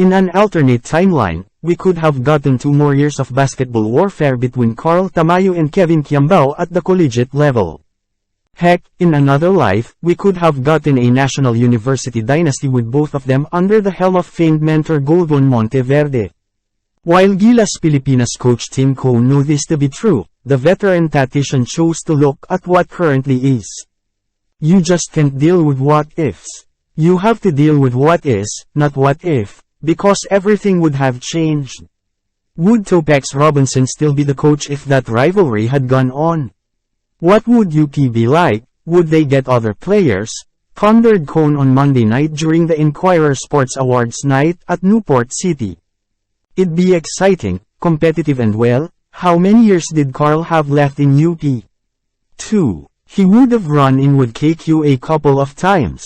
In an alternate timeline, we could have gotten 2 more years of basketball warfare between Carl Tamayo and Kevin Quiambao at the collegiate level. Heck, in another life, we could have gotten a national university dynasty with both of them under the helm of famed mentor Goldon Monteverde. While Gilas Pilipinas coach Tim Cone knew this to be true, the veteran tactician chose to look at what currently is. You just can't deal with what-ifs. You have to deal with what is, not what if, because everything would have changed. Would Topex Robinson still be the coach if that rivalry had gone on? What would UP be like? Would they get other players? Pondered Cone on Monday night during the Inquirer Sports Awards night at Newport City. It'd be exciting, competitive and well, how many years did Carl have left in UP? 2. He would have run in with KQ a couple of times.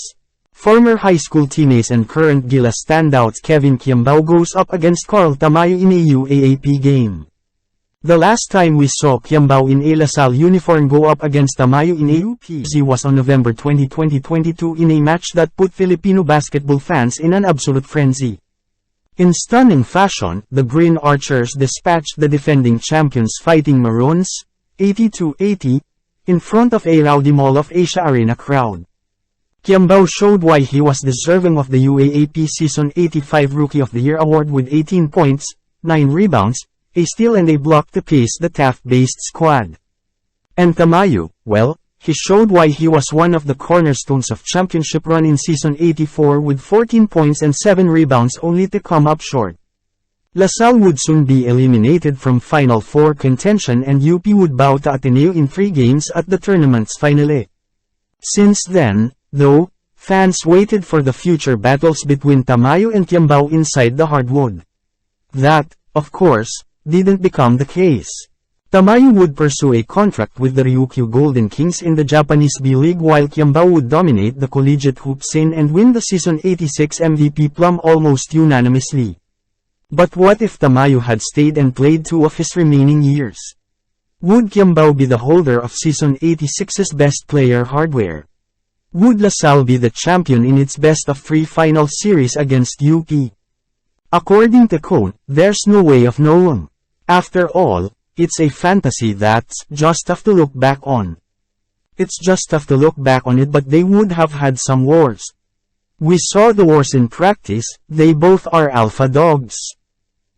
Former high school teammates and current Gilas standouts Kevin Quiambao goes up against Carl Tamayo in a UAAP game. The last time we saw Quiambao in a LaSalle uniform go up against Tamayo in a UPZ was on November 20, 2022 in a match that put Filipino basketball fans in an absolute frenzy. In stunning fashion, the Green Archers dispatched the defending champions Fighting Maroons, 80-80, in front of a rowdy Mall of Asia Arena crowd. Quiambao showed why he was deserving of the UAAP Season 85 Rookie of the Year award with 18 points, 9 rebounds, a steal and a block to pace the Taft-based squad. And Tamayo, well, he showed why he was one of the cornerstones of championship run in Season 84 with 14 points and 7 rebounds only to come up short. LaSalle would soon be eliminated from Final Four contention and UP would bow to Ateneo in 3 games at the tournament's finale. Since then, though, fans waited for the future battles between Tamayo and Quiambao inside the hardwood. That, of course, didn't become the case. Tamayo would pursue a contract with the Ryukyu Golden Kings in the Japanese B-League while Quiambao would dominate the collegiate hoop scene and win the Season 86 MVP plum almost unanimously. But what if Tamayo had stayed and played 2 of his remaining years? Would Quiambao be the holder of Season 86's Best Player hardware? Would LaSalle be the champion in its best-of-3 final series against UP? According to Cone, there's no way of knowing. After all, it's a fantasy that's just tough to look back on. It's just tough to look back on it, but they would have had some wars. We saw the wars in practice, they both are alpha dogs.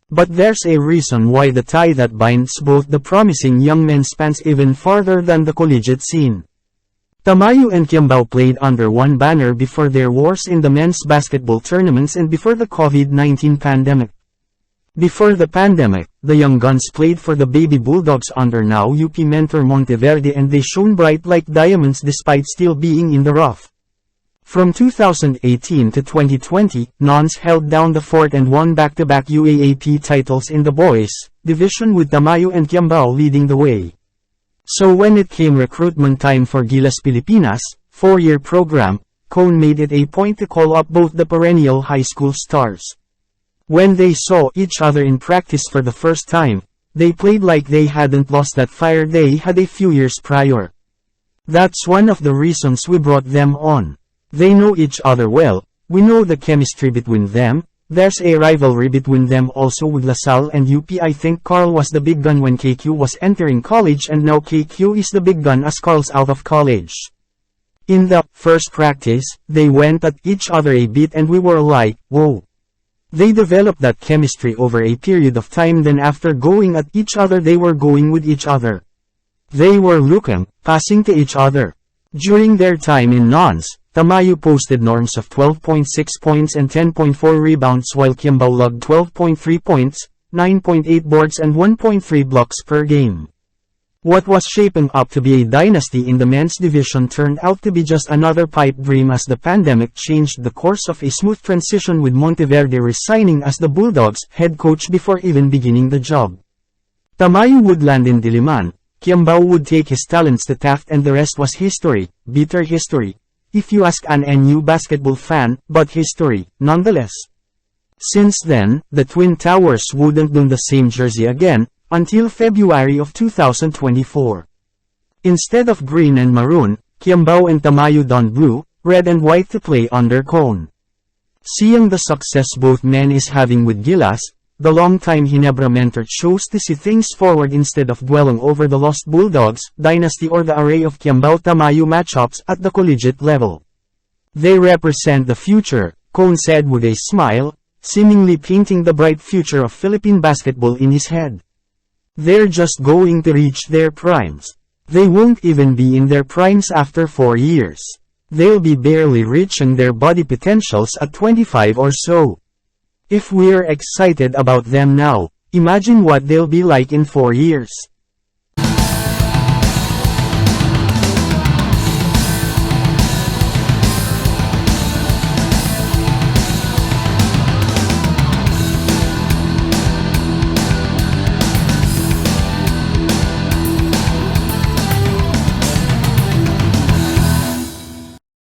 But there's a reason why the tie that binds both the promising young men spans even farther than the collegiate scene. Tamayo and Quiambao played under one banner before their wars in the men's basketball tournaments and before the COVID-19 pandemic. Before the pandemic, the young guns played for the Baby Bulldogs under now UP mentor Monteverde and they shone bright like diamonds despite still being in the rough. From 2018 to 2020, Nons held down the fort and won back-to-back UAAP titles in the boys' division with Tamayo and Quiambao leading the way. So when it came recruitment time for Gilas Pilipinas, 4-year program, Cone made it a point to call up both the perennial high school stars. When they saw each other in practice for the first time, they played like they hadn't lost that fire they had a few years prior. That's one of the reasons we brought them on. They know each other well, we know the chemistry between them, there's a rivalry between them also with LaSalle and UP. I think Carl was the big gun when KQ was entering college and now KQ is the big gun as Carl's out of college. In the first practice, they went at each other a bit and we were like, whoa. They developed that chemistry over a period of time, then after going at each other they were going with each other. They were looking, passing to each other. During their time in Nons, Tamayo posted norms of 12.6 points and 10.4 rebounds while Quiambao logged 12.3 points, 9.8 boards and 1.3 blocks per game. What was shaping up to be a dynasty in the men's division turned out to be just another pipe dream as the pandemic changed the course of a smooth transition with Monteverde resigning as the Bulldogs' head coach before even beginning the job. Tamayo would land in Diliman, Quiambao would take his talents to Taft and the rest was history, bitter history. If you ask an NU basketball fan, but history, nonetheless. Since then, the Twin Towers wouldn't don the same jersey again, until February of 2024. Instead of green and maroon, Quiambao and Tamayo donned blue, red and white to play under Cone. Seeing the success both men is having with Gilas, the longtime Hinebra mentor chose to see things forward instead of dwelling over the Lost Bulldogs, Dynasty or the array of Quiambao Tamayo matchups at the collegiate level. They represent the future, Cone said with a smile, seemingly painting the bright future of Philippine basketball in his head. They're just going to reach their primes. They won't even be in their primes after 4 years. They'll be barely reaching their body potentials at 25 or so. If we're excited about them now, imagine what they'll be like in 4 years.